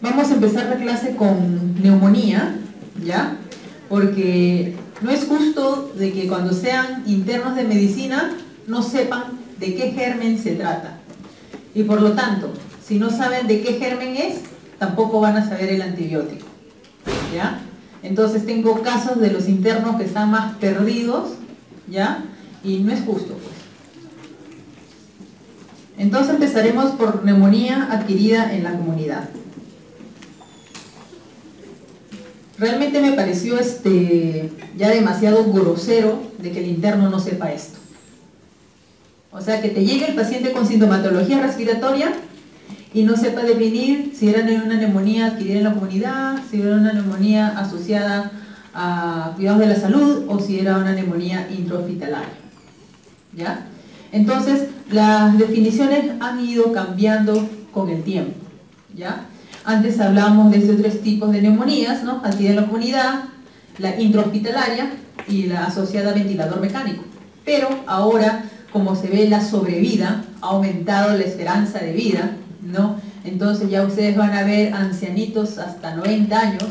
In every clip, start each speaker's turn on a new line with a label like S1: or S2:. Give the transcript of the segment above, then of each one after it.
S1: Vamos a empezar la clase con neumonía, ¿ya? Porque no es justo de que cuando sean internos de medicina no sepan de qué germen se trata. Y por lo tanto, si no saben de qué germen es, tampoco van a saber el antibiótico, ¿ya? Entonces tengo casos de los internos que están más perdidos, ¿ya? Y no es justo, pues. Entonces empezaremos por neumonía adquirida en la comunidad. Realmente me pareció ya demasiado grosero de que el interno no sepa esto. O sea, que te llegue el paciente con sintomatología respiratoria y no sepa definir si era una neumonía adquirida en la comunidad, si era una neumonía asociada a cuidados de la salud o si era una neumonía intrahospitalaria, ¿ya? Entonces, las definiciones han ido cambiando con el tiempo, ¿ya? Antes hablábamos de estos tres tipos de neumonías, ¿no? Adquirida en la comunidad, la intrahospitalaria y la asociada a ventilador mecánico. Pero ahora, como se ve la sobrevida, ha aumentado la esperanza de vida, ¿no? Entonces ya ustedes van a ver ancianitos hasta 90 años,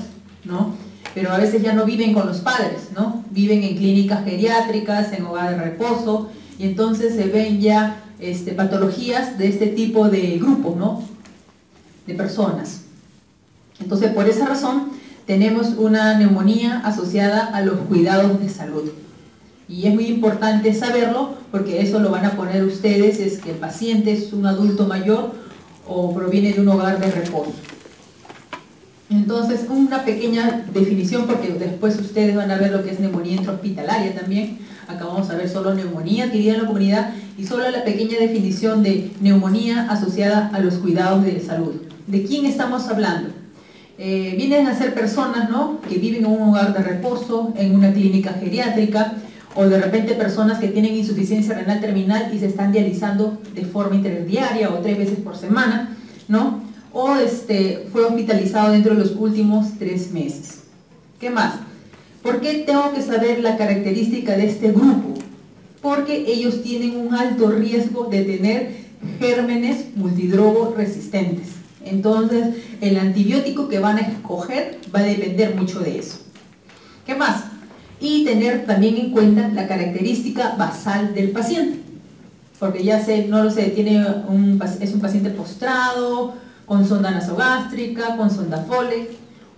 S1: ¿no? Pero a veces ya no viven con los padres, ¿no? Viven en clínicas geriátricas, en hogar de reposo, y entonces se ven ya patologías de este tipo de grupos, ¿no? De personas. Entonces, por esa razón, tenemos una neumonía asociada a los cuidados de salud. Y es muy importante saberlo, porque eso lo van a poner ustedes, es que el paciente es un adulto mayor o proviene de un hogar de reposo. Entonces, una pequeña definición, porque después ustedes van a ver lo que es neumonía intrahospitalaria también. Acá vamos a ver solo neumonía adquirida en la comunidad y solo la pequeña definición de neumonía asociada a los cuidados de salud. ¿De quién estamos hablando? Vienen a ser personas, ¿no?, que viven en un hogar de reposo, en una clínica geriátrica, o de repente personas que tienen insuficiencia renal terminal y se están dializando de forma interdiaria o 3 veces por semana, ¿no? O fue hospitalizado dentro de los últimos 3 meses. ¿Qué más? ¿Por qué tengo que saber la característica de este grupo? Porque ellos tienen un alto riesgo de tener gérmenes multidrogo resistentes. Entonces, el antibiótico que van a escoger va a depender mucho de eso. ¿Qué más? Y tener también en cuenta la característica basal del paciente. Porque ya no lo sé, es un paciente postrado, con sonda nasogástrica, con sonda Foley,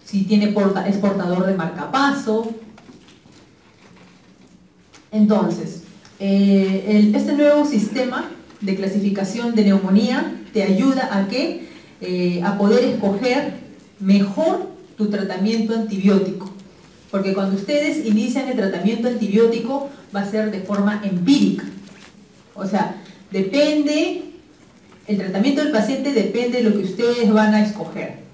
S1: si es portador de marcapaso. Entonces, este nuevo sistema de clasificación de neumonía te ayuda a poder escoger mejor tu tratamiento antibiótico. Porque cuando ustedes inician el tratamiento antibiótico va a ser de forma empírica. O sea, el tratamiento del paciente depende de lo que ustedes van a escoger.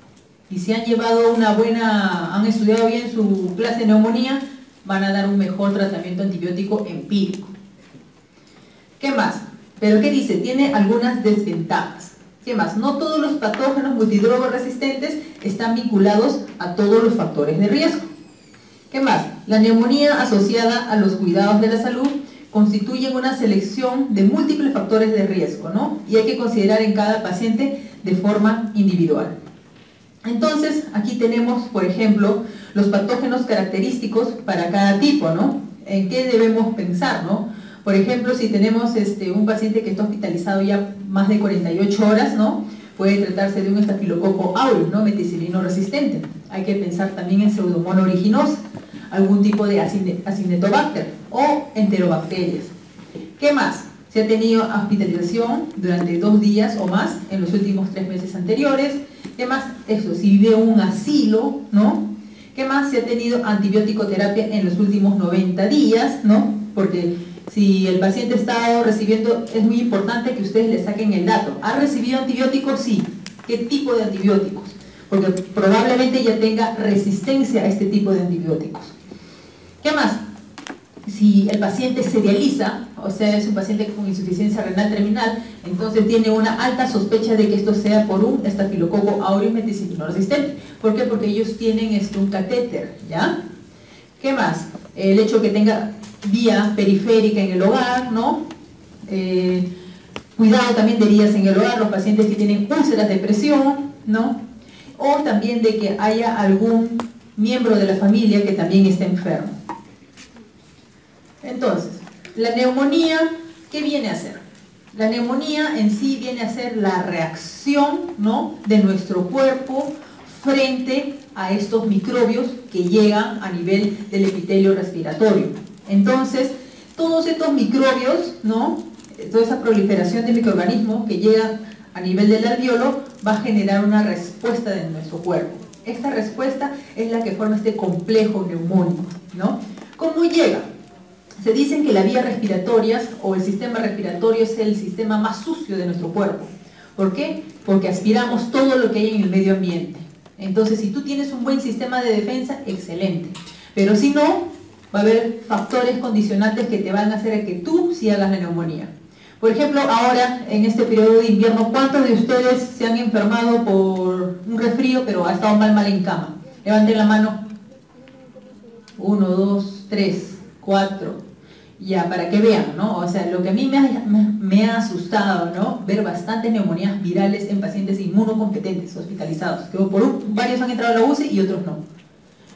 S1: Y si han han estudiado bien su clase de neumonía, van a dar un mejor tratamiento antibiótico empírico. ¿Qué más? ¿Pero qué dice? Tiene algunas desventajas. ¿Qué más? No todos los patógenos multidrogo resistentes están vinculados a todos los factores de riesgo. ¿Qué más? La neumonía asociada a los cuidados de la salud constituyen una selección de múltiples factores de riesgo, ¿no? Y hay que considerar en cada paciente de forma individual. Entonces, aquí tenemos, por ejemplo, los patógenos característicos para cada tipo, ¿no? ¿En qué debemos pensar, no? Por ejemplo, si tenemos un paciente que está hospitalizado ya más de 48 horas, ¿no?, puede tratarse de un estafilococo aureus, ¿no?, meticilino resistente. Hay que pensar también en Pseudomonas aeruginosa, algún tipo de Acinetobacter o enterobacterias. ¿Qué más? Se ha tenido hospitalización durante 2 días o más en los últimos 3 meses anteriores. ¿Qué más? Eso, si vive un asilo, ¿no? ¿Qué más? Se ha tenido antibiótico-terapia en los últimos 90 días, ¿no? Porque si el paciente ha estado recibiendo, es muy importante que ustedes le saquen el dato. ¿Ha recibido antibióticos? Sí. ¿Qué tipo de antibióticos? Porque probablemente ya tenga resistencia a este tipo de antibióticos. ¿Qué más? Si el paciente se dializa, o sea, es un paciente con insuficiencia renal terminal, entonces tiene una alta sospecha de que esto sea por un estafilococo aureus meticilino resistente. ¿Por qué? Porque ellos tienen un catéter, ¿ya? ¿Qué más? El hecho que tenga vía periférica en el hogar, ¿no? Cuidado también de heridas en el hogar, los pacientes que tienen úlceras de presión, ¿no? o también de que haya algún miembro de la familia que también esté enfermo. Entonces, la neumonía, ¿qué viene a ser? La neumonía en sí viene a ser la reacción, ¿no?, de nuestro cuerpo frente a estos microbios que llegan a nivel del epitelio respiratorio. Entonces, todos estos microbios, ¿no?, toda esa proliferación de microorganismos que llegan a nivel del alveolo va a generar una respuesta de nuestro cuerpo. Esta respuesta es la que forma este complejo neumónico, ¿no? ¿Cómo llega? Se dicen que las vías respiratorias o el sistema respiratorio es el sistema más sucio de nuestro cuerpo. ¿Por qué? Porque aspiramos todo lo que hay en el medio ambiente. Entonces, si tú tienes un buen sistema de defensa, excelente. Pero si no, va a haber factores condicionantes que te van a hacer que tú sí hagas la neumonía. Por ejemplo, ahora, en este periodo de invierno, ¿cuántos de ustedes se han enfermado por un resfrío, pero ha estado mal en cama? Levanten la mano. 1, 2, 3, 4... Ya, para que vean, ¿no? O sea, lo que a mí me ha asustado, ¿no?, ver bastantes neumonías virales en pacientes inmunocompetentes, hospitalizados, que varios han entrado a la UCI y otros no.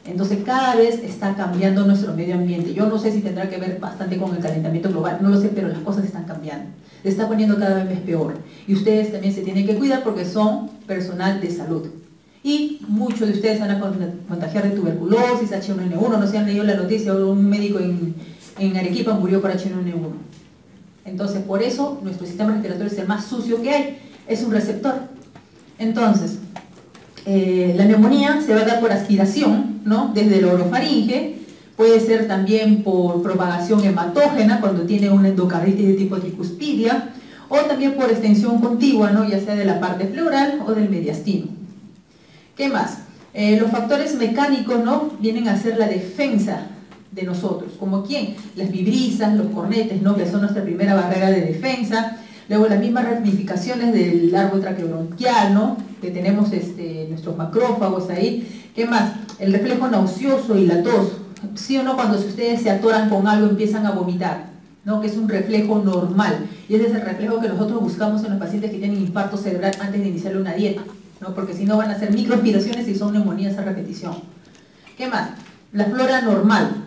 S1: Entonces, cada vez está cambiando nuestro medio ambiente. Yo no sé si tendrá que ver bastante con el calentamiento global, no lo sé, pero las cosas están cambiando. Se está poniendo cada vez peor. Y ustedes también se tienen que cuidar porque son personal de salud. Y muchos de ustedes van a contagiar de tuberculosis, H1N1, no se han leído la noticia, un médico en Arequipa murió por H1N1. Entonces, por eso, nuestro sistema respiratorio es el más sucio que hay, es un receptor. Entonces, la neumonía se va a dar por aspiración, ¿no?, desde el orofaringe, puede ser también por propagación hematógena, cuando tiene una endocarditis de tipo tricuspidia, o también por extensión contigua, ¿no?, ya sea de la parte pleural o del mediastino. ¿Qué más? Los factores mecánicos, ¿no?, vienen a ser la defensa de nosotros. ¿Como quién? Las vibrisas, los cornetes, ¿no?, que son nuestra primera barrera de defensa. Luego las mismas ramificaciones del árbol traqueobronquial, ¿no?, que tenemos nuestros macrófagos ahí. ¿Qué más? El reflejo nauseoso y la tos. ¿Sí o no? Cuando ustedes se atoran con algo empiezan a vomitar, ¿no?, que es un reflejo normal. Y ese es el reflejo que nosotros buscamos en los pacientes que tienen infarto cerebral antes de iniciar una dieta, ¿no?, porque si no van a hacer microaspiraciones y son neumonías a repetición. ¿Qué más? La flora normal.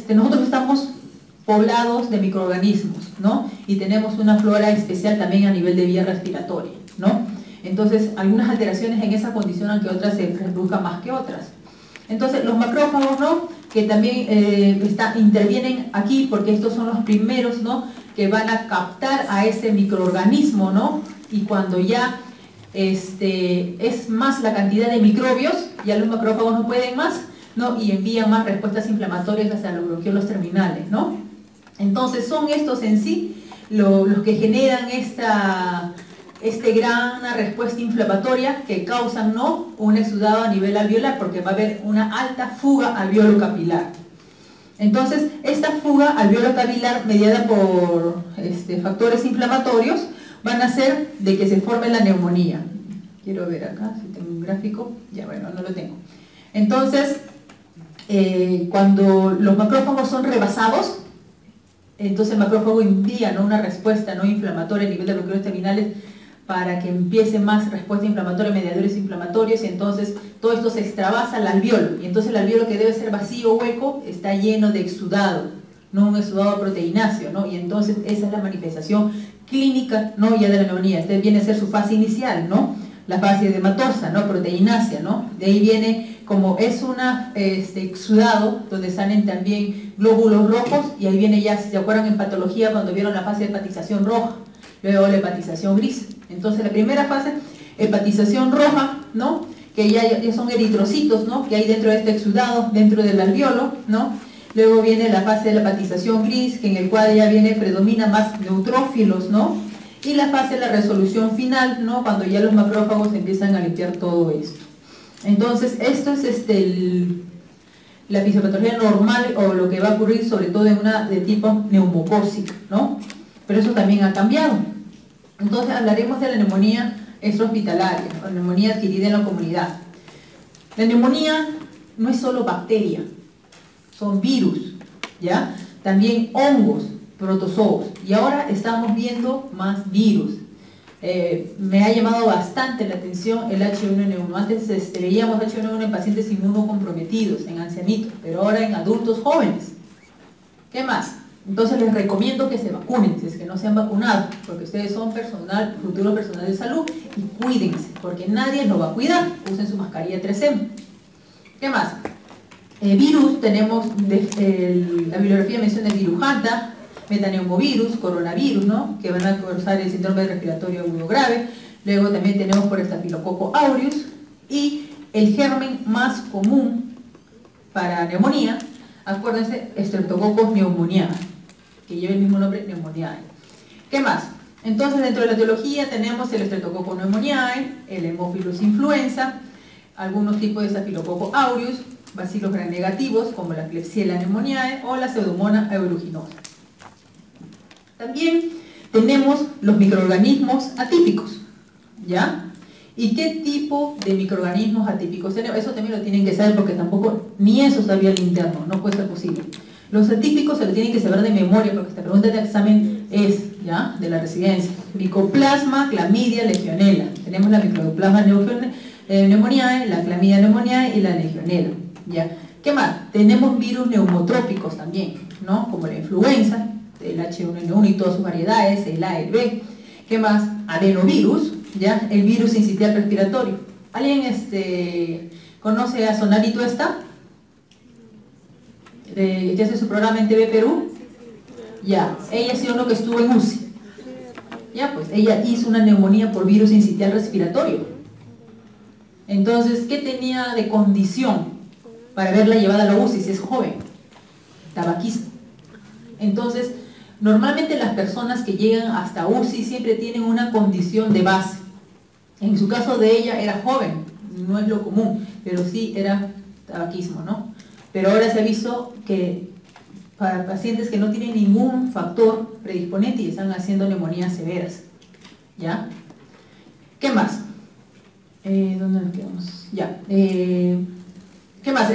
S1: Nosotros estamos poblados de microorganismos, ¿no?, y tenemos una flora especial también a nivel de vía respiratoria, ¿no? Entonces, algunas alteraciones en esa condicionan que otras se reduzcan más que otras. Entonces, los macrófagos, ¿no?, que también intervienen aquí porque estos son los primeros, ¿no?, que van a captar a ese microorganismo, ¿no?, y cuando ya es más la cantidad de microbios, ya los macrófagos no pueden más, ¿no?, y envían más respuestas inflamatorias hacia los bronquiolos terminales, ¿no? Entonces son estos en sí los que generan esta gran respuesta inflamatoria que causan, ¿no?, un exudado a nivel alveolar, porque va a haber una alta fuga alveolo-capilar. Entonces, esta fuga alveolo-capilar mediada por factores inflamatorios van a hacer de que se forme la neumonía. Quiero ver acá si tengo un gráfico. Ya, bueno, no lo tengo. Entonces, cuando los macrófagos son rebasados, entonces el macrófago envía, ¿no?, una respuesta no inflamatoria a nivel de bronquiolos terminales para que empiece más respuesta inflamatoria, mediadores inflamatorios, y entonces todo esto se extravasa al alveolo, y entonces el alveolo, que debe ser vacío o hueco, está lleno de exudado, no un exudado proteináceo, ¿no? Y entonces esa es la manifestación clínica, ¿no?, ya de la neumonía. Este viene a ser su fase inicial, ¿no?, la fase edematosa, ¿no?, proteinácea, ¿no? De ahí viene, como es una exudado, donde salen también glóbulos rojos, y ahí viene ya, si se acuerdan en patología, cuando vieron la fase de hepatización roja, luego la hepatización gris. Entonces la primera fase, hepatización roja, ¿no?, que ya son eritrocitos, ¿no?, que hay dentro de este exudado, dentro del alveolo, ¿no? Luego viene la fase de la hepatización gris, que en el cual ya predomina más neutrófilos, ¿no? Y la fase de la resolución final, ¿no?, cuando ya los macrófagos empiezan a limpiar todo esto. Entonces, esto es la fisiopatología normal, o lo que va a ocurrir sobre todo en una de tipo neumocócica, ¿no? Pero eso también ha cambiado. Entonces hablaremos de la neumonía extrahospitalaria, o neumonía adquirida en la comunidad. La neumonía no es solo bacteria, son virus, ¿ya? También hongos, protozoos, y ahora estamos viendo más virus. Me ha llamado bastante la atención el H1N1. Antes veíamos H1N1 en pacientes inmunocomprometidos, en ancianitos, pero ahora en adultos jóvenes. ¿Qué más? Entonces les recomiendo que se vacunen, si es que no se han vacunado, porque ustedes son futuro personal de salud, y cuídense, porque nadie los va a cuidar. Usen su mascarilla 3M. ¿Qué más? Virus, tenemos la bibliografía menciona el virus Hanta, metaneumovirus, coronavirus, ¿no?, que van a causar el síndrome respiratorio agudo grave. Luego también tenemos por Staphylococcus aureus, y el germen más común para neumonía, acuérdense, Streptococcus pneumoniae, que lleva el mismo nombre, pneumoniae. ¿Qué más? Entonces, dentro de la etiología tenemos el Streptococcus pneumoniae, el Haemophilus influenza, algunos tipos de Staphylococcus aureus, bacilos gram negativos como la Klebsiella pneumoniae o la Pseudomonas aeruginosa. También tenemos los microorganismos atípicos, ¿ya? ¿Y qué tipo de microorganismos atípicos tenemos? Eso también lo tienen que saber, porque tampoco ni eso sabía el interno, no puede ser posible. Los atípicos se lo tienen que saber de memoria, porque esta pregunta de examen es, ¿ya?, de la residencia. Mycoplasma, Clamidia, Legionella. Tenemos la Mycoplasma pneumoniae, la Clamidia pneumoniae y la Legionella, ¿ya? ¿Qué más? Tenemos virus neumotrópicos también, ¿no?, como la influenza, el H1N1 y todas sus variedades, el A, el B. ¿Qué más? Adenovirus, ¿ya?, el virus sincitial respiratorio. ¿Alguien conoce a Sonali Tuesta? Que hace su programa en TV Perú. Ya, ella ha sido uno que estuvo en UCI. Ya, pues ella hizo una neumonía por virus sincitial respiratorio. Entonces, ¿qué tenía de condición para haberla llevada a la UCI si es joven? Tabaquismo. Entonces, normalmente las personas que llegan hasta UCI siempre tienen una condición de base. En su caso de ella era joven, no es lo común, pero sí era tabaquismo, ¿no? Pero ahora se ha visto que para pacientes que no tienen ningún factor predisponente y están haciendo neumonías severas, ¿ya? ¿Qué más? ¿Dónde nos quedamos? Ya. ¿Qué más?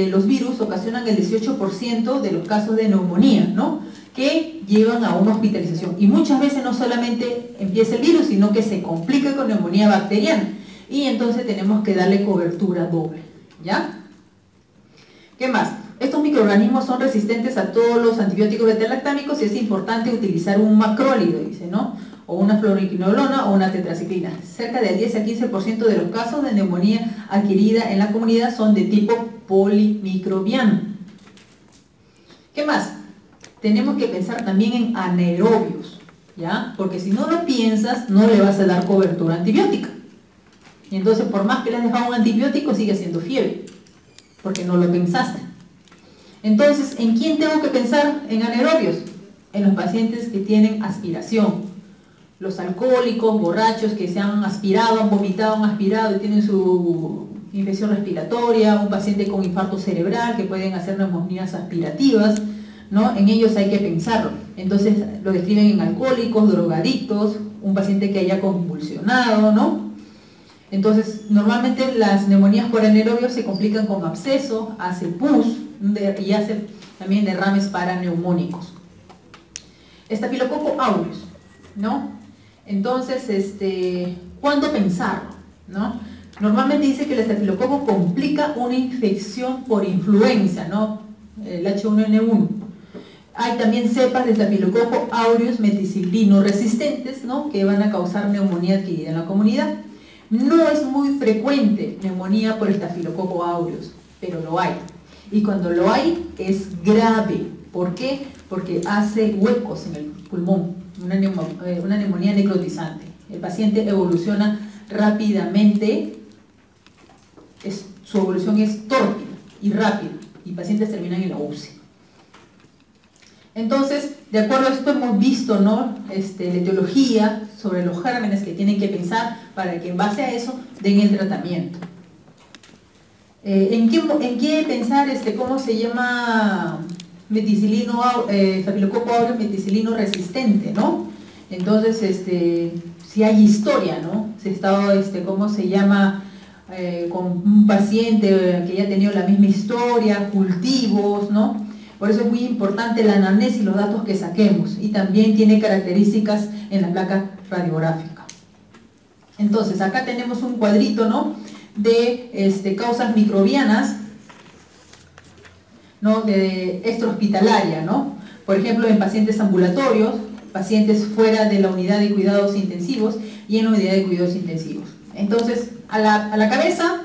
S1: Los virus ocasionan el 18% de los casos de neumonía, ¿no?, que llevan a una hospitalización. Y muchas veces no solamente empieza el virus, sino que se complica con neumonía bacteriana. Y entonces tenemos que darle cobertura doble, ¿ya? ¿Qué más? Estos microorganismos son resistentes a todos los antibióticos beta-lactámicos y es importante utilizar un macrólido, dice, ¿no?, o una fluoroquinolona o una tetraciclina. Cerca del 10 a 15% de los casos de neumonía adquirida en la comunidad son de tipo polimicrobiano. ¿Qué más? Tenemos que pensar también en anaerobios, ¿ya? Porque si no lo piensas, no le vas a dar cobertura antibiótica. Y entonces, por más que le has dejado un antibiótico, sigue haciendo fiebre, porque no lo pensaste. Entonces, ¿en quién tengo que pensar en anaerobios? En los pacientes que tienen aspiración. Los alcohólicos, borrachos que se han aspirado, han vomitado, han aspirado y tienen su infección respiratoria, un paciente con infarto cerebral que pueden hacer neumonías aspirativas, ¿no? En ellos hay que pensarlo. Entonces lo describen en alcohólicos, drogadictos, un paciente que haya convulsionado, ¿no? Entonces normalmente las neumonías por anaerobios se complican con absceso, hace pus y hace también derrames paraneumónicos. Staphylococcus aureus, ¿no? Entonces, ¿cuándo pensarlo?, ¿no? Normalmente dice que el estafilococo complica una infección por influenza, ¿no?, el H1N1. Hay también cepas de Staphylococcus aureus meticilino resistentes, ¿no?, que van a causar neumonía adquirida en la comunidad. No es muy frecuente neumonía por Staphylococcus aureus, pero lo hay. Y cuando lo hay es grave. ¿Por qué? Porque hace huecos en el pulmón, una neumonía necrotizante. El paciente evoluciona rápidamente, su evolución es tórpida y rápida, y pacientes terminan en la UCI. Entonces, de acuerdo a esto hemos visto, ¿no?, la etiología sobre los gérmenes que tienen que pensar para que en base a eso den el tratamiento. ¿En qué pensar cómo se llama meticilino, Staphylococcus aureus meticilino resistente, ¿no? Entonces, si hay historia, ¿no? Si ha estado, ¿cómo se llama? Con un paciente que ya ha tenido la misma historia, cultivos, ¿no? Por eso es muy importante la anamnesis y los datos que saquemos, y también tiene características en la placa radiográfica. Entonces, acá tenemos un cuadrito, ¿no?, de causas microbianas, ¿no?, de extrahospitalaria, ¿no? Por ejemplo, en pacientes ambulatorios, pacientes fuera de la unidad de cuidados intensivos y en la unidad de cuidados intensivos. Entonces, a la cabeza,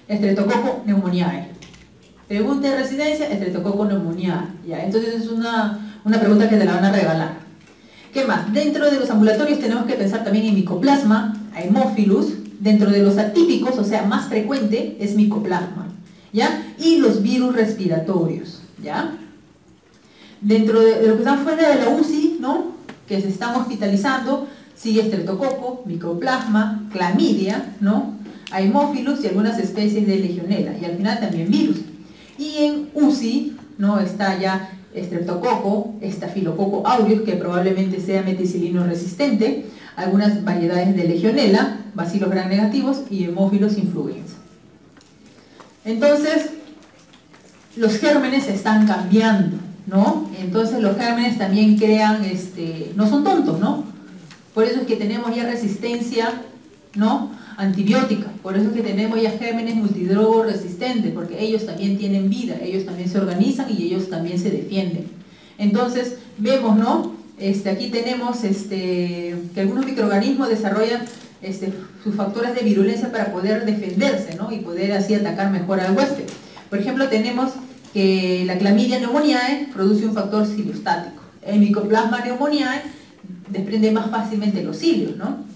S1: Streptococcus pneumoniae. Pregunta de residencia, Streptococcus pneumoniae. ¿Ya? Entonces es una pregunta que te la van a regalar. ¿Qué más? Dentro de los ambulatorios tenemos que pensar también en Mycoplasma, Haemophilus. Dentro de los atípicos, o sea, más frecuente, es Mycoplasma, ¿ya? Y los virus respiratorios, ¿ya? Dentro de lo que están fuera de la UCI, ¿no?, que se están hospitalizando, sigue Streptococcus, Mycoplasma, Clamidia, ¿no?, Haemophilus y algunas especies de Legionella, y al final también virus. Y en UCI, ¿no?, está ya Streptococcus, Staphylococcus aureus, que probablemente sea meticilino resistente, algunas variedades de Legionella, bacilos gram negativos y Haemophilus influenza. Entonces, los gérmenes están cambiando, ¿no? Entonces los gérmenes también crean, no son tontos, ¿no? Por eso es que tenemos ya resistencia, ¿no?, antibiótica, por eso es que tenemos ya gérmenes multidrogo resistentes, porque ellos también tienen vida, ellos también se organizan y ellos también se defienden. Entonces, vemos, ¿no?, aquí tenemos que algunos microorganismos desarrollan sus factores de virulencia para poder defenderse, ¿no?, y poder así atacar mejor al huésped. Por ejemplo, tenemos que la Clamidia pneumoniae produce un factor ciliostático. El Mycoplasma pneumoniae desprende más fácilmente los cilios, ¿no?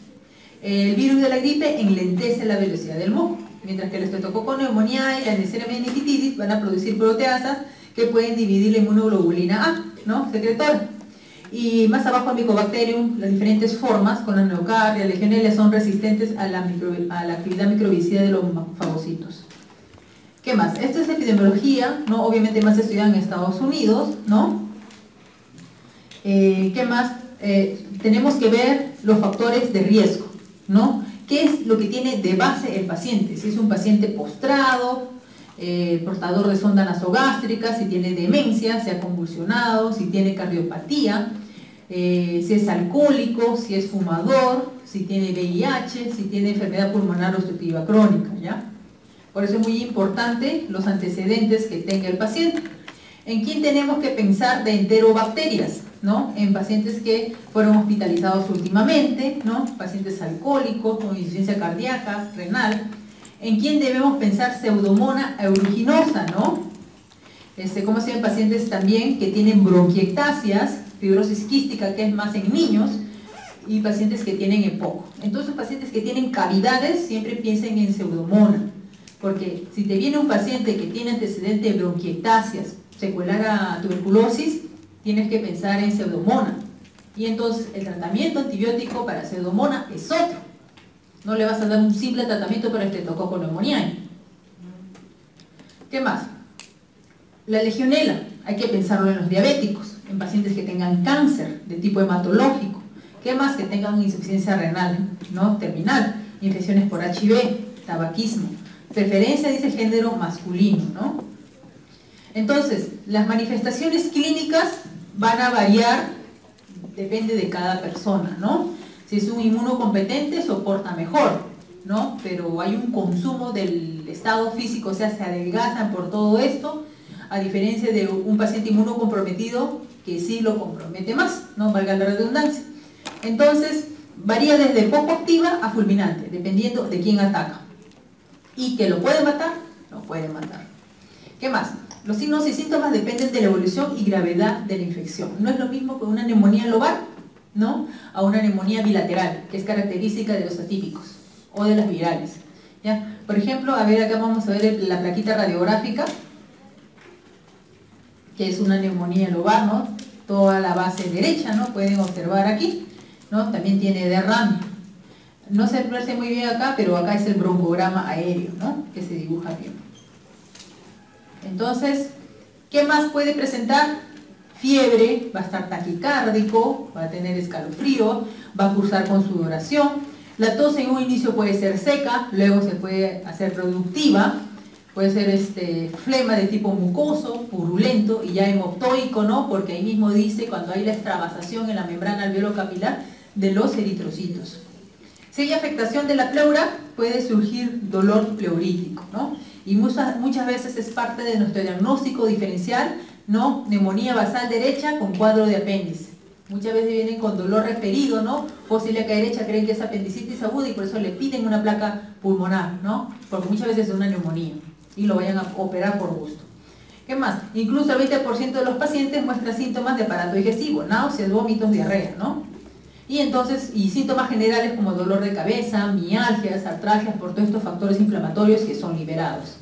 S1: El virus de la gripe enlentece la velocidad del moco, mientras que el Streptococcus pneumoniae y la Neisseria meningitidis van a producir proteasas que pueden dividir la inmunoglobulina A, ¿no?, secretora. Y más abajo el Mycobacterium, las diferentes formas, con la neocardia, Legionella, son resistentes a la actividad microbicida de los fagocitos. ¿Qué más? Esto es epidemiología, ¿no?, obviamente más estudiada en Estados Unidos, ¿no? ¿Qué más? Tenemos que ver los factores de riesgo, ¿no? ¿Qué es lo que tiene de base el paciente? Si es un paciente postrado, portador de sonda nasogástrica, si tiene demencia, si ha convulsionado, si tiene cardiopatía, si es alcohólico, si es fumador, si tiene VIH, si tiene enfermedad pulmonar obstructiva crónica, ¿ya? Por eso es muy importante los antecedentes que tenga el paciente. ¿En quién tenemos que pensar de enterobacterias? ¿No? En pacientes que fueron hospitalizados últimamente, ¿no?, pacientes alcohólicos con insuficiencia cardíaca, renal. ¿En quién debemos pensar Pseudomonas aeruginosa, ¿no? ¿Cómo se ven pacientes también que tienen bronquiectasias, fibrosis quística, que es más en niños, y pacientes que tienen EPOC? Entonces, los pacientes que tienen cavidades, siempre piensen en Pseudomonas, porque si te viene un paciente que tiene antecedente de bronquiectasias, secuelar a tuberculosis, tienes que pensar en Pseudomonas. Y entonces el tratamiento antibiótico para Pseudomonas es otro. No le vas a dar un simple tratamiento para Streptococcus pneumoniae. ¿Qué más? La Legionella, hay que pensarlo en los diabéticos, en pacientes que tengan cáncer de tipo hematológico. ¿Qué más? Que tengan insuficiencia renal, ¿no?, terminal, infecciones por HIV, tabaquismo. Preferencia, dice, género masculino, ¿no? Entonces, las manifestaciones clínicas van a variar, depende de cada persona, ¿no? Si es un inmunocompetente, soporta mejor, ¿no? Pero hay un consumo del estado físico, o sea, se adelgazan por todo esto, a diferencia de un paciente inmunocomprometido que sí lo compromete más, ¿no?, valga la redundancia. Entonces, varía desde poco activa a fulminante, dependiendo de quién ataca. ¿Y que lo puede matar? Lo puede matar. ¿Qué más? Los signos y síntomas dependen de la evolución y gravedad de la infección. No es lo mismo que una neumonía lobar, ¿no?, a una neumonía bilateral, que es característica de los atípicos o de las virales, ¿ya? Por ejemplo, a ver, acá vamos a ver la plaquita radiográfica, que es una neumonía lobar, ¿no?, toda la base derecha, ¿no?, pueden observar aquí, ¿no?, también tiene derrame. No se aprecia muy bien acá, pero acá es el broncograma aéreo, ¿no?, que se dibuja bien. Entonces, ¿qué más puede presentar? Fiebre, va a estar taquicárdico, va a tener escalofrío, va a cursar con sudoración. La tos en un inicio puede ser seca, luego se puede hacer productiva, puede ser flema de tipo mucoso, purulento y ya hemoptoico, ¿no?, porque ahí mismo dice cuando hay la extravasación en la membrana alveolo-capilar de los eritrocitos. Si hay afectación de la pleura, puede surgir dolor pleurítico, ¿no? Y muchas veces es parte de nuestro diagnóstico diferencial, ¿no? Neumonía basal derecha con cuadro de apéndice. Muchas veces vienen con dolor referido, ¿no? O celíaca derecha creen que es apendicitis aguda y por eso le piden una placa pulmonar, ¿no? Porque muchas veces es una neumonía y lo vayan a operar por gusto. ¿Qué más? Incluso el 20% de los pacientes muestra síntomas de aparato digestivo, náuseas, vómitos, diarrea, ¿no? Y entonces, y síntomas generales como dolor de cabeza, mialgias, artralgias, por todos estos factores inflamatorios que son liberados.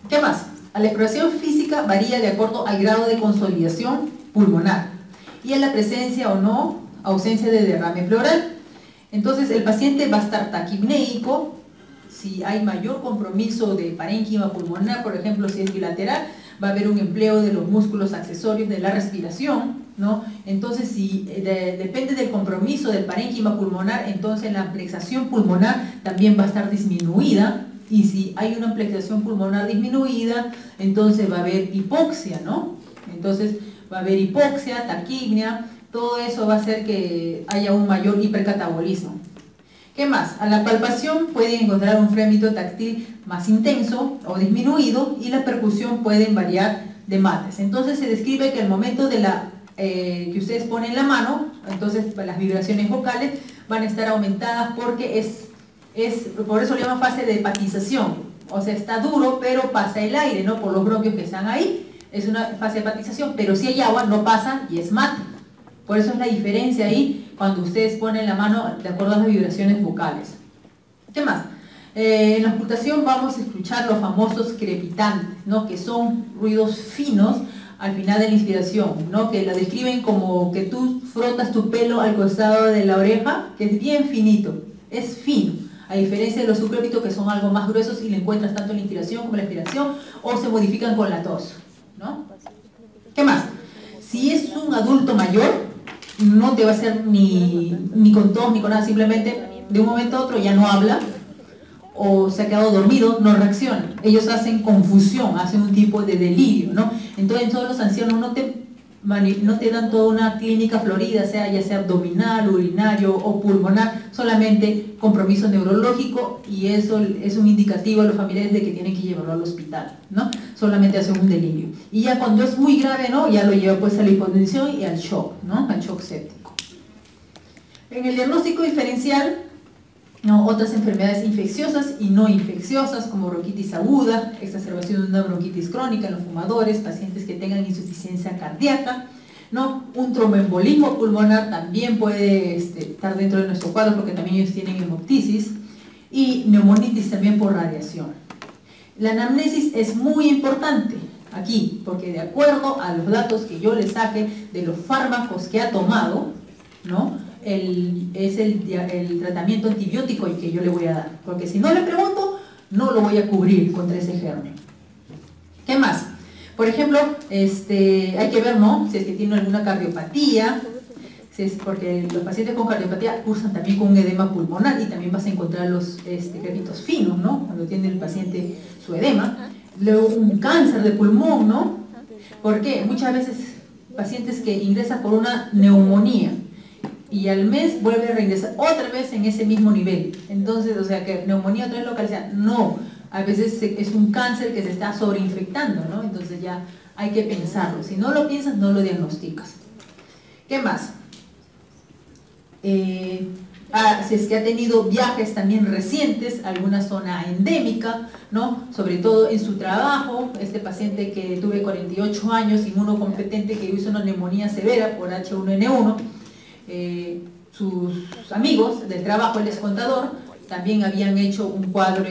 S1: ¿Qué más? La exploración física varía de acuerdo al grado de consolidación pulmonar y a la presencia o no, ausencia de derrame pleural. Entonces el paciente va a estar taquipnéico. Si hay mayor compromiso de parénquima pulmonar, por ejemplo, si es bilateral, va a haber un empleo de los músculos accesorios de la respiración, ¿no? Entonces, si depende del compromiso del parénquima pulmonar, entonces la amplexación pulmonar también va a estar disminuida, y si hay una amplexación pulmonar disminuida, entonces va a haber hipoxia, ¿no? Entonces va a haber hipoxia, taquipnia, todo eso va a hacer que haya un mayor hipercatabolismo. ¿Qué más? A la palpación pueden encontrar un frémito táctil más intenso o disminuido y la percusión pueden variar de mates. Entonces se describe que al momento de que ustedes ponen la mano, entonces las vibraciones vocales van a estar aumentadas porque por eso le llaman fase de hepatización. O sea, está duro pero pasa el aire, ¿no? Por los bronquios que están ahí, es una fase de hepatización, pero si hay agua no pasa y es mate. Por eso es la diferencia ahí cuando ustedes ponen la mano de acuerdo a las vibraciones vocales. ¿Qué más? En la auscultación vamos a escuchar los famosos crepitantes, ¿no? Que son ruidos finos al final de la inspiración, ¿no? Que la describen como que tú frotas tu pelo al costado de la oreja, que es bien finito, es fino, a diferencia de los subcrépitos que son algo más gruesos y le encuentras tanto en la inspiración como en la expiración, o se modifican con la tos, ¿no? ¿Qué más? Si es un adulto mayor, no te va a hacer ni con tos ni con nada, simplemente de un momento a otro ya no habla o se ha quedado dormido, no reacciona. Ellos hacen confusión, hacen un tipo de delirio, ¿no? Entonces todos los ancianos no te dan toda una clínica florida, ya sea abdominal, urinario o pulmonar, solamente compromiso neurológico, y eso es un indicativo a los familiares de que tienen que llevarlo al hospital, ¿no? Solamente hacen un delirio. Y ya cuando es muy grave, ¿no? Ya lo lleva pues a la hipotensión y al shock, ¿no? Al shock séptico. En el diagnóstico diferencial, ¿no? Otras enfermedades infecciosas y no infecciosas como bronquitis aguda, exacerbación de una bronquitis crónica en los fumadores, pacientes que tengan insuficiencia cardíaca, ¿no? Un tromboembolismo pulmonar también puede estar dentro de nuestro cuadro porque también ellos tienen hemoptisis, y neumonitis también por radiación. La anamnesis es muy importante aquí porque de acuerdo a los datos que yo le saque de los fármacos que ha tomado, ¿no? Es el tratamiento antibiótico que yo le voy a dar, porque si no le pregunto, no lo voy a cubrir contra ese germen. ¿Qué más? Por ejemplo, hay que ver, ¿no? Si es que tiene alguna cardiopatía, porque los pacientes con cardiopatía cursan también con un edema pulmonar y también vas a encontrar los crépitos finos, ¿no? Cuando tiene el paciente su edema. Luego un cáncer de pulmón, ¿no? ¿Por qué? Muchas veces pacientes que ingresan por una neumonía y al mes vuelve a reingresar otra vez en ese mismo nivel. Entonces, o sea, que neumonía otra vez localizada, no. A veces es un cáncer que se está sobreinfectando, ¿no? Entonces ya hay que pensarlo. Si no lo piensas, no lo diagnosticas. ¿Qué más? Si es que ha tenido viajes también recientes a alguna zona endémica, ¿no? Sobre todo en su trabajo, este paciente que tuve 48 años, inmunocompetente, que hizo una neumonía severa por H1N1, sus amigos del trabajo, el descontador, también habían hecho un cuadro,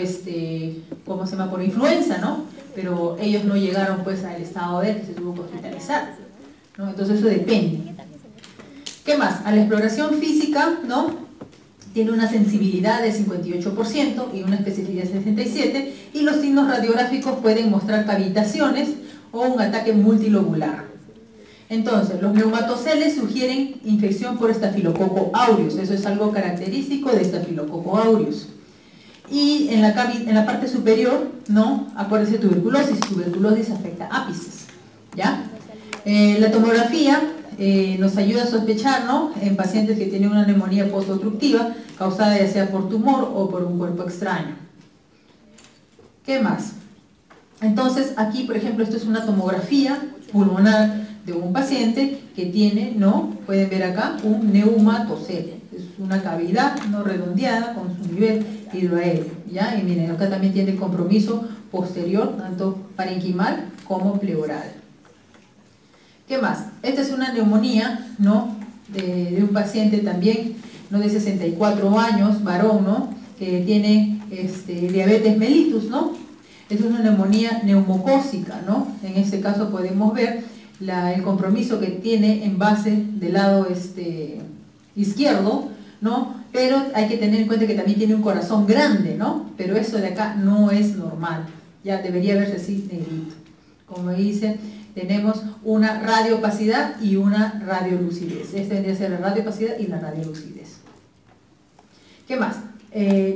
S1: ¿cómo se llama?, por influenza, ¿no? Pero ellos no llegaron pues al estado de que se tuvo que hospitalizar, ¿no? Entonces eso depende. ¿Qué más? A la exploración física, ¿no? Tiene una sensibilidad del 58% y una especificidad del 67%, y los signos radiográficos pueden mostrar cavitaciones o un ataque multilobular. Entonces, los neumatoceles sugieren infección por Staphylococcus aureus, eso es algo característico de Staphylococcus aureus. Y en la parte superior, ¿no? Acuérdense, tuberculosis afecta ápices, ¿ya? La tomografía nos ayuda a sospechar, ¿no?, en pacientes que tienen una neumonía post-obstructiva causada ya sea por tumor o por un cuerpo extraño. ¿Qué más? Entonces, aquí, por ejemplo, esto es una tomografía pulmonar de un paciente que tiene, ¿no?, pueden ver acá, un neumatocele. Es una cavidad no redondeada con su nivel hidroaéreo, ¿ya? Y miren, acá también tiene el compromiso posterior, tanto parenquimal como pleural. ¿Qué más? Esta es una neumonía, ¿no?, de un paciente también, ¿no?, de 64 años, varón, ¿no?, que tiene diabetes mellitus, ¿no? Esta es una neumonía neumocócica, ¿no? En este caso podemos ver el compromiso que tiene en base del lado izquierdo, ¿no? Pero hay que tener en cuenta que también tiene un corazón grande, ¿no? Pero eso de acá no es normal, ya debería verse así negrito. Como dice, tenemos una radioopacidad y una radiolucidez. Esta debería ser la radioopacidad y la radiolucidez. ¿Qué más?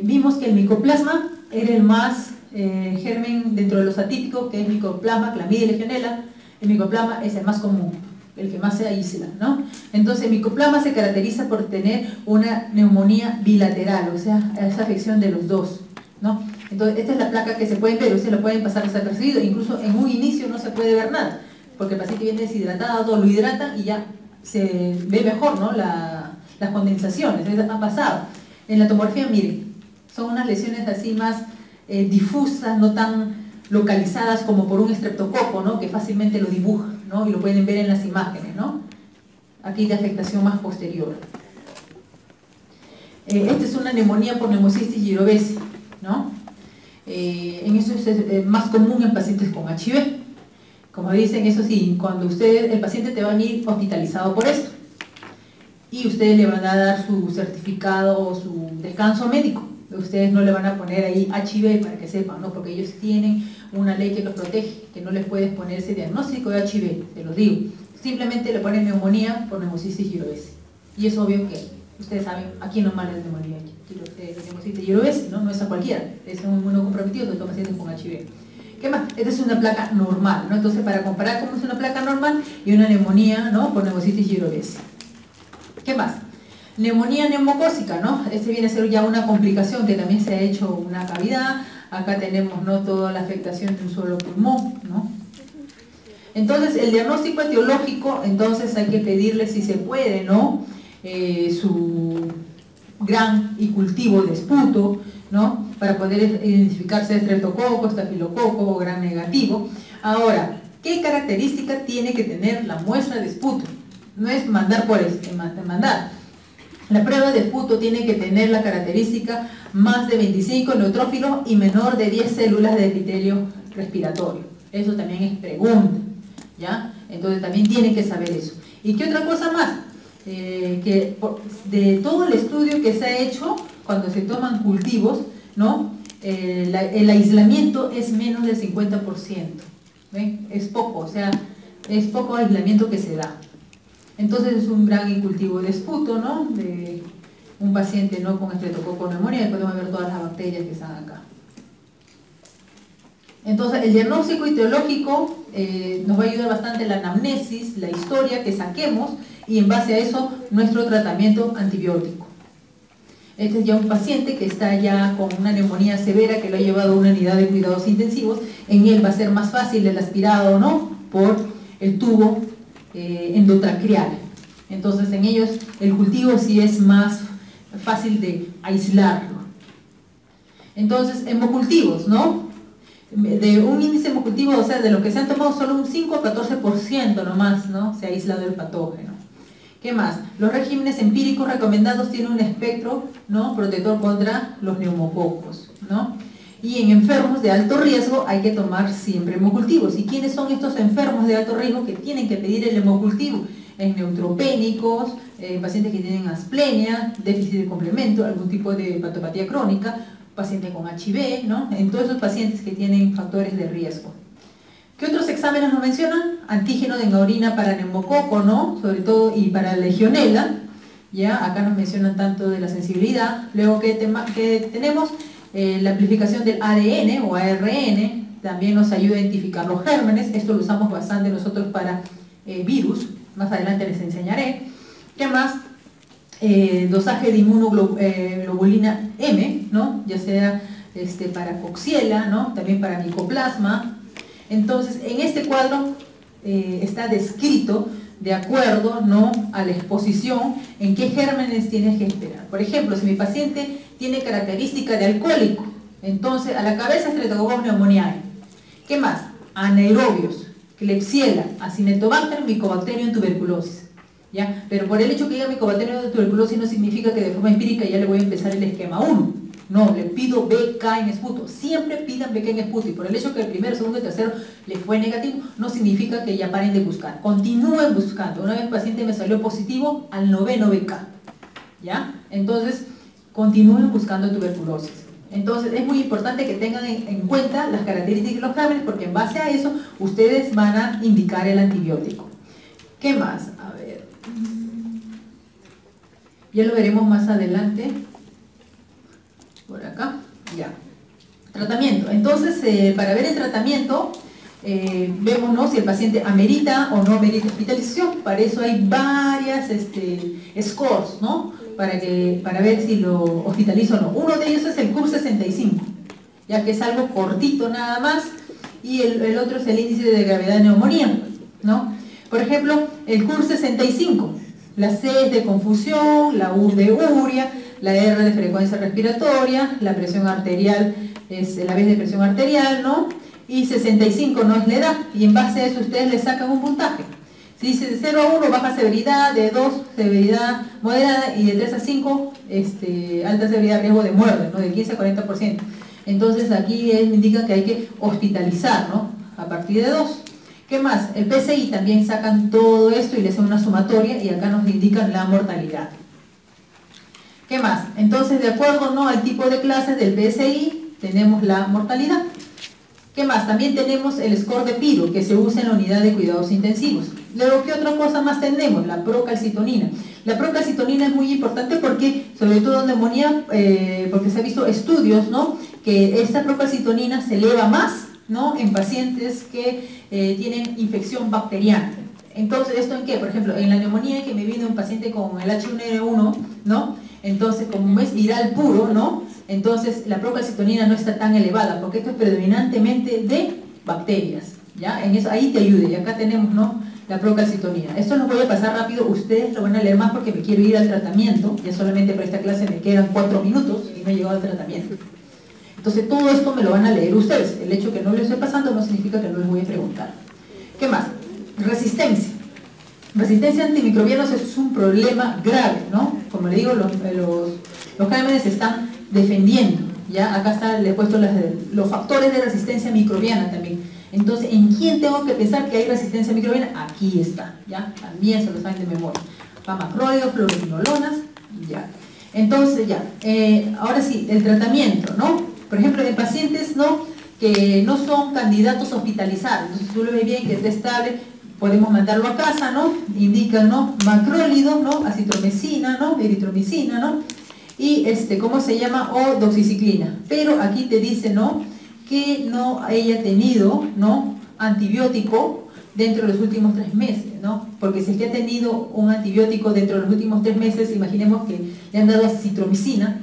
S1: Vimos que el micoplasma era el más germen dentro de los atípicos, que es micoplasma, clamidia y legionela. El micoplasma es el más común, el que más se aísla, ¿no? Entonces el micoplasma se caracteriza por tener una neumonía bilateral, o sea, esa afección de los dos, ¿no? Entonces esta es la placa que se pueden ver, ustedes lo pueden pasar desapercibido, incluso en un inicio no se puede ver nada, porque el paciente viene deshidratado, lo hidratan y ya se ve mejor, ¿no?, las condensaciones, ha pasado. En la tomografía, miren, son unas lesiones así más difusas, no tan localizadas como por un estreptococo, ¿no?, que fácilmente lo dibuja, ¿no?, y lo pueden ver en las imágenes, ¿no? Aquí de afectación más posterior. Esta es una neumonía por neumocistis girovesi, ¿no? En eso es más común en pacientes con HIV. Como dicen, eso sí, cuando el paciente te va a venir hospitalizado por esto, y ustedes le van a dar su certificado o su descanso médico. Ustedes no le van a poner ahí HIV para que sepan, ¿no?, porque ellos tienen una ley que los protege, que no les puedes poner ese diagnóstico de HIV, te lo digo. Simplemente le ponen neumonía por neumocistis girovesi. Y es obvio que ustedes saben a quién normal es neumonía neumocistis girovesi, ¿no? No es a cualquiera, es un inmunocomprometido, sobre todo pacientes con HIV. ¿Qué más? Esta es una placa normal, ¿no? Entonces, para comparar cómo es una placa normal y una neumonía, ¿no?, por neumocistis girovesi. ¿Qué más? Neumonía neumocócica, ¿no? Este viene a ser ya una complicación que también se ha hecho una cavidad. Acá tenemos, ¿no?, toda la afectación de un solo pulmón, ¿no? Entonces, el diagnóstico etiológico, entonces hay que pedirle si se puede, ¿no?, su gran y cultivo de esputo, ¿no?, para poder identificar si es estreptococo, estafilococo o gran negativo. Ahora, ¿qué característica tiene que tener la muestra de esputo? No es mandar por mandar. La prueba de esputo tiene que tener la característica más de 25 neutrófilos y menor de 10 células de epitelio respiratorio. Eso también es pregunta, ¿ya? Entonces también tienen que saber eso. ¿Y qué otra cosa más? Que de todo el estudio que se ha hecho, cuando se toman cultivos, ¿no?, el aislamiento es menos del 50%. ¿Ven? Es poco, o sea, es poco aislamiento que se da. Entonces es un gran cultivo de esputo, ¿no?, de un paciente, ¿no?, con estreptococo neumonía, y podemos ver todas las bacterias que están acá. Entonces el diagnóstico etiológico nos va a ayudar bastante la anamnesis, la historia que saquemos, y en base a eso nuestro tratamiento antibiótico. Este es ya un paciente que está ya con una neumonía severa que lo ha llevado a una unidad de cuidados intensivos. En él va a ser más fácil el aspirado, ¿no?, por el tubo endotraqueal. Entonces en ellos el cultivo sí es más fácil de aislarlo. Entonces hemocultivos, ¿no?, de un índice hemocultivo, o sea, de lo que se han tomado solo un 5 a 14% nomás, ¿no?, se ha aislado el patógeno. ¿Qué más? Los regímenes empíricos recomendados tienen un espectro, ¿no?, protector contra los neumococos, ¿no? Y en enfermos de alto riesgo hay que tomar siempre hemocultivos. ¿Y quiénes son estos enfermos de alto riesgo que tienen que pedir el hemocultivo? En neutropénicos, pacientes que tienen asplenia, déficit de complemento, algún tipo de hepatopatía crónica, paciente con HIV, ¿no?, en todos esos pacientes que tienen factores de riesgo. ¿Qué otros exámenes nos mencionan? Antígeno de orina para neumococo, ¿no?, sobre todo, y para legionela, ¿ya? Acá nos mencionan tanto de la sensibilidad. Luego, ¿qué tenemos? La amplificación del ADN o ARN también nos ayuda a identificar los gérmenes. Esto lo usamos bastante nosotros para virus, más adelante les enseñaré. ¿Qué más? Dosaje de inmunoglobulina M, ¿no? Ya sea para Coxiella, ¿no? También para Mycoplasma. Entonces, en este cuadro está descrito de acuerdo, ¿no?, a la exposición en qué gérmenes tienes que esperar. Por ejemplo, si mi paciente tiene característica de alcohólico, entonces a la cabeza Streptococcus pneumoniae. ¿Qué más? Anaerobios, Klebsiella, Acinetobacter, Mycobacterium tuberculosis. ¿Ya? Pero por el hecho que diga Mycobacterium tuberculosis no significa que de forma empírica ya le voy a empezar el esquema 1. No, le pido BK en esputo. Siempre pidan BK en esputo. Y por el hecho que el primero, segundo y tercero le fue negativo, no significa que ya paren de buscar. Continúen buscando. Una vez el paciente me salió positivo, al 9º BK. ¿Ya? Entonces, continúen buscando tuberculosis. Entonces, es muy importante que tengan en cuenta las características de los gérmenes, porque en base a eso, ustedes van a indicar el antibiótico. ¿Qué más? A ver. Ya lo veremos más adelante. Por acá, ya. Tratamiento. Entonces, para ver el tratamiento, vemos, ¿no?, si el paciente amerita o no amerita hospitalización. Para eso hay varias scores, ¿no?, para ver si lo hospitalizo o no. Uno de ellos es el CUR 65, ya que es algo cortito nada más, y el otro es el índice de gravedad de neumonía, ¿no? Por ejemplo, el CUR 65, la C es de confusión, la U de urea, la R de frecuencia respiratoria, la presión arterial es la vez de presión arterial, ¿no? Y 65 no es la edad, y en base a eso ustedes le sacan un puntaje. Si dice de 0 a 1, baja severidad, de 2, severidad moderada, y de 3 a 5, alta severidad, riesgo de muerte, ¿no?, de 15 a 40%. Entonces aquí indica que hay que hospitalizar, ¿no?, a partir de 2. ¿Qué más? El PCI también sacan todo esto y le hacen una sumatoria, y acá nos indican la mortalidad. ¿Qué más? Entonces, de acuerdo, ¿no?, al tipo de clase del PSI, tenemos la mortalidad. ¿Qué más? También tenemos el score de Piro, que se usa en la unidad de cuidados intensivos. Luego, ¿qué otra cosa más tenemos? La procalcitonina. La procalcitonina es muy importante porque, sobre todo en neumonía, porque se ha visto estudios, ¿no?, que esta procalcitonina se eleva más, ¿no?, en pacientes que tienen infección bacteriana. Entonces, ¿esto en qué? Por ejemplo, en la neumonía que me vino un paciente con el H1N1, ¿no? Entonces, como es viral puro, ¿no?, entonces la procalcitonina no está tan elevada, porque esto es predominantemente de bacterias, ¿ya? En eso, ahí te ayude, y acá tenemos, ¿no?, la procalcitonina. Esto lo voy a pasar rápido, ustedes lo van a leer más porque me quiero ir al tratamiento, ya solamente para esta clase me quedan 4 minutos y no he llegado al tratamiento. Entonces, todo esto me lo van a leer ustedes. El hecho que no lo estoy pasando no significa que no les voy a preguntar. ¿Qué más? Resistencia. Resistencia a antimicrobianos es un problema grave, ¿no? Como le digo, los gérmenes se están defendiendo, ¿ya? Acá está, le he puesto los factores de resistencia microbiana también. Entonces, ¿en quién tengo que pensar que hay resistencia microbiana? Aquí está, ¿ya? También se lo saben de memoria. Macrólidos, fluoroquinolonas, ya. Entonces, ya. Ahora sí, el tratamiento, ¿no? Por ejemplo, en pacientes, ¿no?, que no son candidatos a hospitalizar. Entonces, tú lo ves bien, que esté estable, podemos mandarlo a casa, ¿no? Indica, ¿no?, macrólido, ¿no?, acitromicina, ¿no?, eritromicina, ¿no?, y ¿cómo se llama? O doxiciclina. Pero aquí te dice, ¿no?, que no haya tenido, ¿no?, antibiótico dentro de los últimos 3 meses, ¿no? Porque si es que ha tenido un antibiótico dentro de los últimos 3 meses, imaginemos que le han dado acitromicina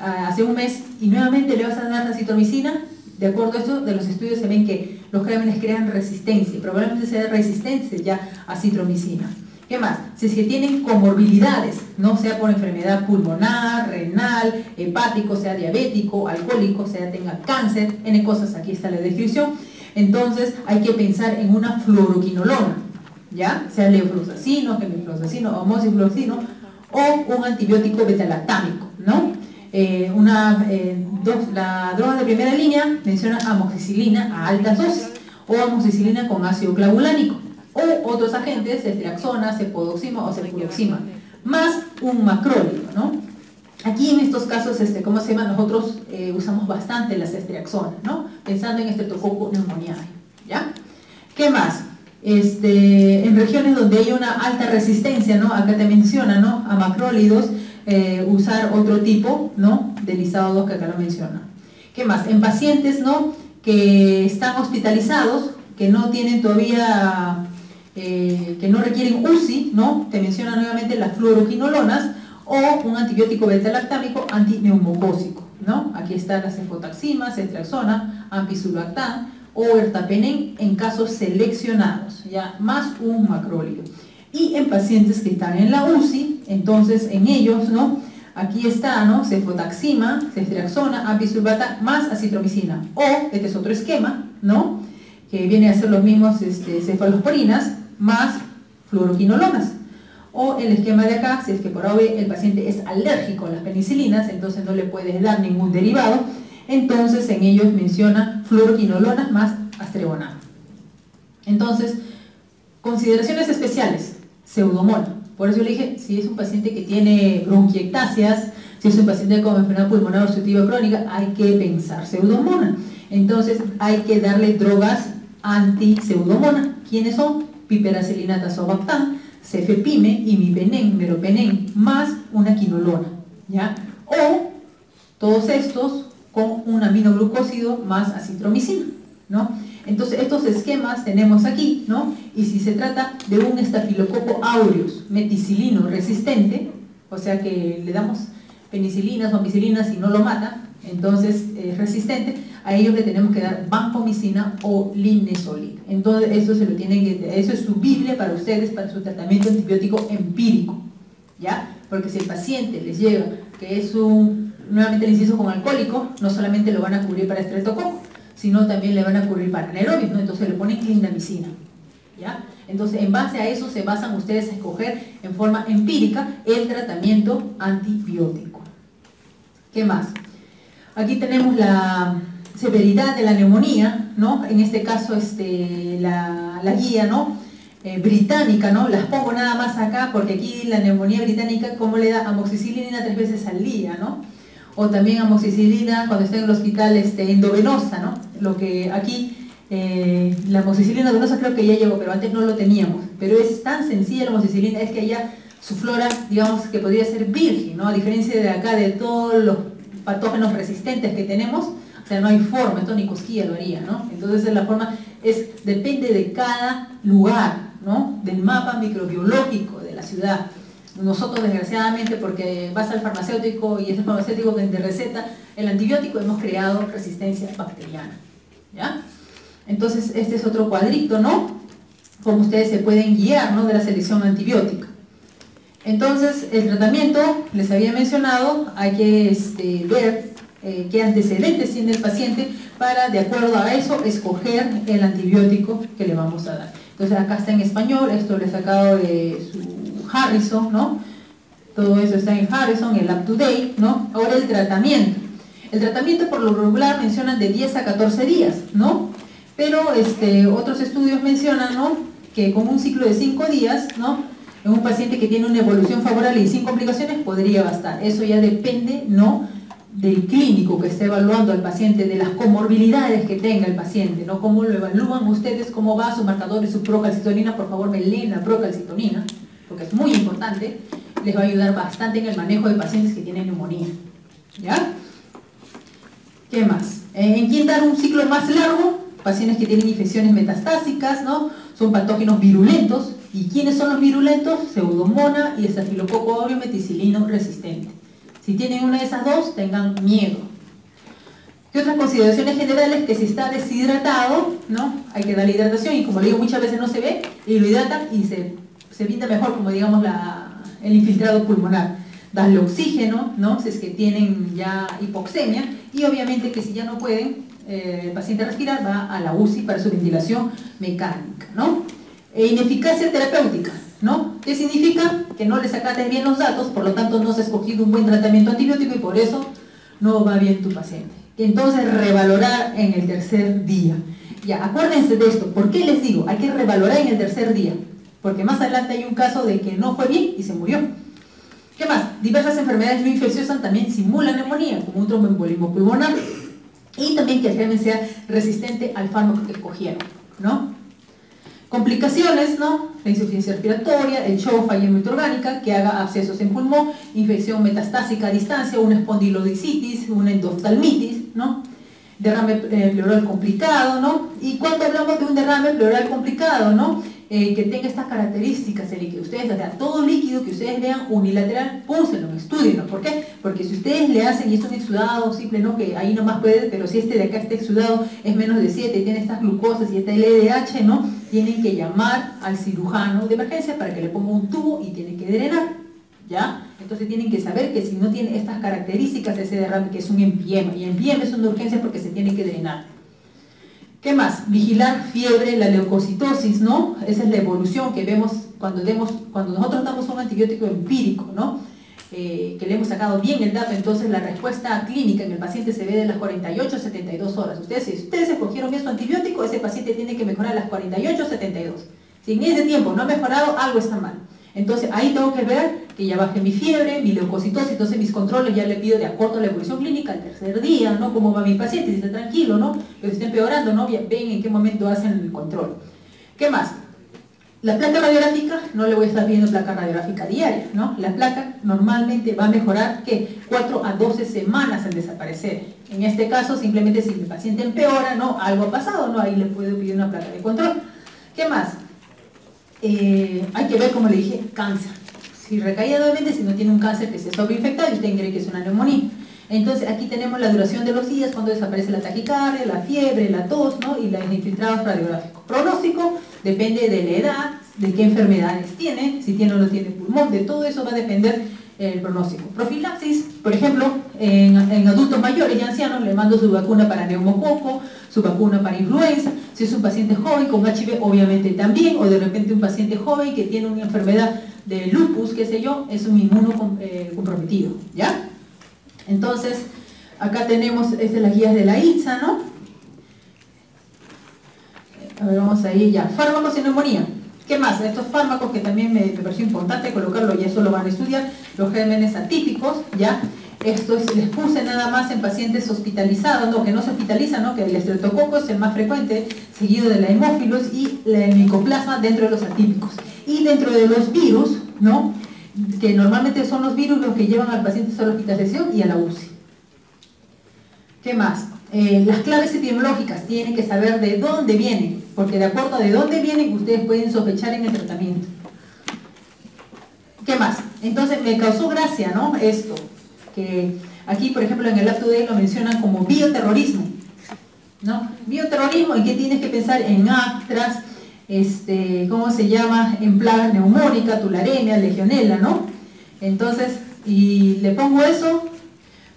S1: hace un mes y nuevamente le vas a dar acitromicina. De acuerdo a esto, de los estudios se ven que los gérmenes crean resistencia, probablemente sea resistencia ya a acitromicina. ¿Qué más? Si es que tienen comorbilidades, no sea por enfermedad pulmonar, renal, hepático, sea diabético, alcohólico, sea tenga cáncer, N cosas, aquí está la descripción. Entonces hay que pensar en una fluoroquinolona, ¿ya? Sea levofloxacino, gemifloxacino, o mosifloxacino, o un antibiótico betalactámico, ¿no? La droga de primera línea menciona amoxicilina a altas dosis, o amoxicilina con ácido clavulánico, o otros agentes, ceftriaxona, cepodoxima o cefuroxima, más un macrólido, ¿no? Aquí en estos casos, ¿cómo se llama? Nosotros usamos bastante la ceftriaxona, ¿no? Pensando en Streptococcus pneumoniae, ¿ya? ¿Qué más? En regiones donde hay una alta resistencia, ¿no? Acá te menciona, ¿no?, a macrólidos, usar otro tipo, ¿no?, de listado 2 que acá lo menciona. ¿Qué más? En pacientes, ¿no?, que están hospitalizados, que no tienen todavía que no requieren UCI, ¿no? Te menciona nuevamente las fluoroquinolonas o un antibiótico beta-lactámico antineumocócico, ¿no? Aquí está la cefotaxima, ceftriaxona, ampicilolactam o ertapenem en casos seleccionados, ya, más un macrólido. Y en pacientes que están en la UCI, entonces en ellos, ¿no? Aquí está, ¿no? Cefotaxima, ceftriaxona, ampicilolactam más acitromicina. O, este es otro esquema, ¿no? Que viene a ser los mismos cefalosporinas más fluoroquinolonas. O el esquema de acá, si es que por ahora el paciente es alérgico a las penicilinas, entonces no le puedes dar ningún derivado, entonces en ellos menciona fluoroquinolonas más astreonam. Entonces, consideraciones especiales, pseudomonas. Por eso le dije, si es un paciente que tiene bronquiectasias, si es un paciente con enfermedad pulmonar obstructiva crónica, hay que pensar pseudomonas. Entonces hay que darle drogas anti-pseudomonas. ¿Quiénes son? Piperacillinata tazobactam, cefepime, imipenem, meropenem, más una quinolona, ¿ya? O todos estos con un aminoglucósido más acitromicina, ¿no? Entonces estos esquemas tenemos aquí, ¿no? Y si se trata de un estafilococo aureus meticilino resistente, o sea que le damos penicilinas o ampicilinas y no lo mata, entonces es resistente, a ellos le tenemos que dar vancomicina o linezolid. Entonces eso se lo tienen que, eso es su Biblia para ustedes, para su tratamiento antibiótico empírico, ¿ya? Porque si el paciente les llega que es nuevamente el inciso con alcohólico, no solamente lo van a cubrir para estreptococo, sino también le van a cubrir para anaerobios, ¿no? Entonces le ponen clindamicina, ¿ya? Entonces en base a eso se basan ustedes a escoger en forma empírica el tratamiento antibiótico. ¿Qué más? Aquí tenemos la severidad de la neumonía, ¿no? En este caso la guía, ¿no? Británica, ¿no? Las pongo nada más acá porque aquí la neumonía británica, ¿cómo le da? Amoxicilina 3 veces al día, ¿no? O también amoxicilina cuando está en el hospital endovenosa, ¿no? Lo que aquí, la amoxicilina endovenosa creo que ya llegó, pero antes no lo teníamos. Pero es tan sencilla la amoxicilina, es que allá su flora, digamos que podría ser virgen, ¿no? A diferencia de acá, de todos los patógenos resistentes que tenemos, o sea, no hay forma, esto ni Cosquilla lo haría, ¿no? Entonces la forma depende de cada lugar, ¿no? Del mapa microbiológico de la ciudad. Nosotros desgraciadamente, porque vas al farmacéutico y es el farmacéutico que te receta el antibiótico, hemos creado resistencia bacteriana, ¿ya? Entonces este es otro cuadrito, ¿no? Como ustedes se pueden guiar, ¿no? De la selección antibiótica. Entonces el tratamiento, les había mencionado, hay que ver qué antecedentes tiene el paciente para, de acuerdo a eso, escoger el antibiótico que le vamos a dar. Entonces acá está en español, esto lo he sacado de su Harrison, ¿no? Todo eso está en Harrison, el Up to Date, ¿no? Ahora el tratamiento. El tratamiento por lo regular mencionan de 10 a 14 días, ¿no? Pero otros estudios mencionan, ¿no? Que con un ciclo de 5 días, ¿no? En un paciente que tiene una evolución favorable y sin complicaciones podría bastar. Eso ya depende, ¿no? Del clínico que esté evaluando al paciente, de las comorbilidades que tenga el paciente, ¿no? Cómo lo evalúan ustedes, cómo va su marcador y su procalcitonina. Por favor, me leen la procalcitonina, porque es muy importante, les va a ayudar bastante en el manejo de pacientes que tienen neumonía, ¿ya? ¿Qué más? ¿En quién dar un ciclo más largo? Pacientes que tienen infecciones metastásicas, ¿no? Son patógenos virulentos. ¿Y quiénes son los virulentos? Pseudomonas y estafilococo aureus meticilino resistente. Si tienen una de esas dos, tengan miedo. ¿Qué otras consideraciones generales? Que si está deshidratado, ¿no? Hay que darle hidratación, y como le digo, muchas veces no se ve, y lo hidratan y se pinta mejor, como digamos el infiltrado pulmonar. Darle oxígeno, ¿no? Si es que tienen ya hipoxemia, y obviamente que si ya no pueden el paciente respirar, va a la UCI para su ventilación mecánica, ¿no? Ineficacia terapéutica, ¿no? ¿Qué significa? Que no le sacaste bien los datos, por lo tanto no has escogido un buen tratamiento antibiótico y por eso no va bien tu paciente. Entonces revalorar en el tercer día. Ya, acuérdense de esto. ¿Por qué les digo? Hay que revalorar en el tercer día, porque más adelante hay un caso de que no fue bien y se murió. ¿Qué más? Diversas enfermedades no infecciosas también simulan neumonía, como un tromboembolismo pulmonar, y también que el germen sea resistente al fármaco que escogieron, ¿no? Complicaciones, ¿no? La insuficiencia respiratoria, el shock, falla multiorgánica, que haga abscesos en pulmón, infección metastásica a distancia, una espondilodicitis, una endoftalmitis, ¿no? Derrame pleural complicado, ¿no? Y cuando hablamos de un derrame pleural complicado, ¿no? que tenga estas características el líquido. Ustedes, o sea, todo líquido que ustedes vean unilateral, pónganlo, estudienlo. ¿Por qué? Porque si ustedes le hacen, y es un exudado simple, ¿no? Que ahí nomás puede, pero si este de acá, este exudado, es menos de 7 y tiene estas glucosas y este LDH, ¿no? Tienen que llamar al cirujano de emergencia para que le ponga un tubo y tienen que drenar, ¿ya? Entonces tienen que saber que si no tiene estas características ese derrame, que es un empiema, y empiema es una urgencia porque se tiene que drenar. ¿Qué más? Vigilar fiebre, la leucocitosis, ¿no? Esa es la evolución que vemos cuando nosotros damos un antibiótico empírico, ¿no? Que le hemos sacado bien el dato, entonces la respuesta clínica en el paciente se ve de las 48 a 72 horas. Si ustedes escogieron bien su antibiótico, ese paciente tiene que mejorar a las 48 a 72. Si en ese tiempo no ha mejorado, algo está mal. Entonces ahí tengo que ver que ya bajé mi fiebre, mi leucocitosis, entonces mis controles ya le pido de acuerdo a la evolución clínica al tercer día, ¿no? Cómo va mi paciente, si está tranquilo, ¿no? Pero si está empeorando, ¿no? Ven en qué momento hacen el control. ¿Qué más? La placa radiográfica, no le voy a estar pidiendo placa radiográfica diaria, ¿no? La placa normalmente va a mejorar, ¿qué? 4 a 12 semanas al desaparecer. En este caso, simplemente si el paciente empeora, ¿no? Algo ha pasado, ¿no? Ahí le puedo pedir una placa de control. ¿Qué más? Hay que ver, como le dije, cáncer. Si recae nuevamente, si no tiene un cáncer que se sobreinfectado y usted cree que es una neumonía. Entonces aquí tenemos la duración de los días, cuando desaparece la taquicardia, la fiebre, la tos, ¿no? Y los infiltrados radiográficos. Pronóstico depende de la edad, de qué enfermedades tiene, si tiene o no tiene pulmón, de todo eso va a depender el pronóstico. Profilaxis, por ejemplo, en adultos mayores y ancianos le mando su vacuna para neumococo, su vacuna para influenza. Si es un paciente joven con HIV, obviamente también, o de repente un paciente joven que tiene una enfermedad de lupus, qué sé yo, es un inmuno comprometido, ¿ya? Entonces, acá tenemos las guías de la ITSA, ¿no? A ver, vamos a ir ya. Fármacos y neumonía. ¿Qué más? Estos fármacos que también me pareció importante colocarlo, y eso lo van a estudiar, los gérmenes atípicos, ¿ya? Esto les puse nada más en pacientes hospitalizados, no, que no se hospitalizan, ¿no? Que el estreptococo es el más frecuente, seguido de la hemófilos y el micoplasma dentro de los atípicos. Y dentro de los virus, ¿no? Que normalmente son los virus los que llevan al paciente a la hospitalización y a la UCI. ¿Qué más? Las claves epidemiológicas tienen que saber de dónde vienen, porque de acuerdo a de dónde vienen, ustedes pueden sospechar en el tratamiento. ¿Qué más? Entonces me causó gracia, ¿no? Esto, que aquí, por ejemplo, en el Lab Today lo mencionan como bioterrorismo, ¿no? Bioterrorismo, ¿en qué tienes que pensar? En Actras, ¿cómo se llama? En plagas neumónica, tularemia, legionela, ¿no? Entonces, y le pongo eso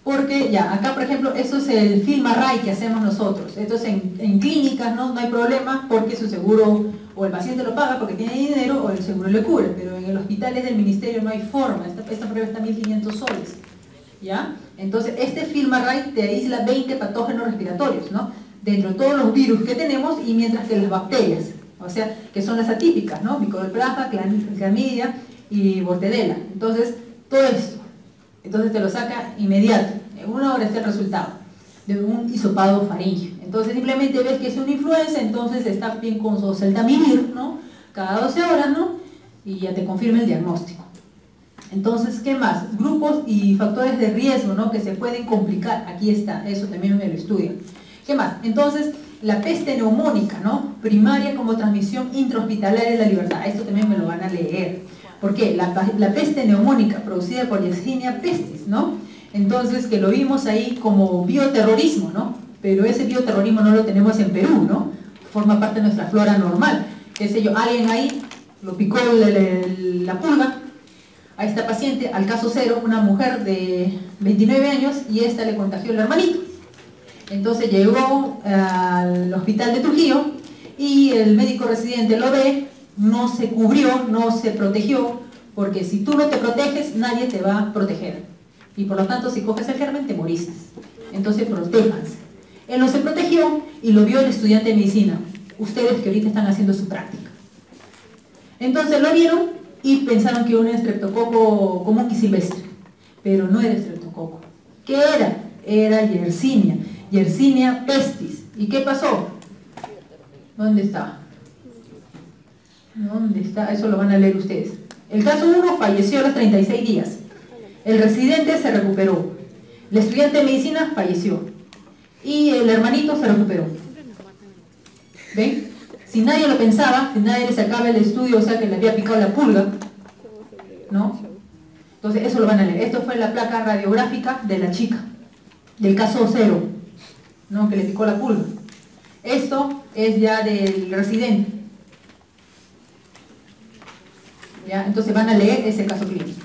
S1: porque ya, acá por ejemplo, eso es el FilmArray que hacemos nosotros. Entonces en clínicas no hay problema porque su seguro, o el paciente lo paga porque tiene dinero, o el seguro le cubre, pero en el hospital del ministerio no hay forma, esta prueba está 1.500 soles, ¿ya? Entonces este FilmArray te aísla 20 patógenos respiratorios, ¿no? Dentro de todos los virus que tenemos, y mientras que las bacterias, o sea, que son las atípicas, ¿no? Mycoplasma, clamidia y Bordetella. Entonces, todo esto. Entonces te lo saca inmediato, en 1 hora está el resultado de un hisopado faríngeo. Entonces simplemente ves que es una influenza, entonces está bien con oseltamivir, ¿no? Cada 12 horas, ¿no? Y ya te confirma el diagnóstico. Entonces, ¿qué más? Grupos y factores de riesgo, ¿no? Que se pueden complicar. Aquí está, eso también me lo estudian. ¿Qué más? Entonces, la peste neumónica, ¿no? Primaria como transmisión intrahospitalaria de la libertad. Esto también me lo van a leer. ¿Por qué? La peste neumónica producida por Yersinia pestis, ¿no? Entonces, que lo vimos ahí como bioterrorismo, ¿no? Pero ese bioterrorismo no lo tenemos en Perú, ¿no? Forma parte de nuestra flora normal. Qué sé yo, alguien ahí lo picó la pulga a esta paciente, al caso cero, una mujer de 29 años, y esta le contagió el hermanito. Entonces llegó al hospital de Trujillo y el médico residente lo ve, no se cubrió, no se protegió, porque si tú no te proteges, nadie te va a proteger. Y por lo tanto, si coges el germen, te moriste. Entonces, protéjanse. Él no se protegió y lo vio el estudiante de medicina. Ustedes que ahorita están haciendo su práctica. Entonces lo vieron y pensaron que era un estreptococo común y silvestre. Pero no era estreptococo. ¿Qué era? Era Yersinia. Yersinia pestis. ¿Y qué pasó? ¿Dónde está? ¿Dónde está? Eso lo van a leer ustedes. El caso 1 falleció a los 36 días. El residente se recuperó. El estudiante de medicina falleció. Y el hermanito se recuperó. ¿Ven? Si nadie lo pensaba, si nadie le sacaba el estudio, o sea que le había picado la pulga, ¿no? Entonces eso lo van a leer. Esto fue la placa radiográfica de la chica, del caso 0, ¿no? Que le picó la pulga. Esto es ya del residente. ¿Ya? Entonces van a leer ese caso clínico.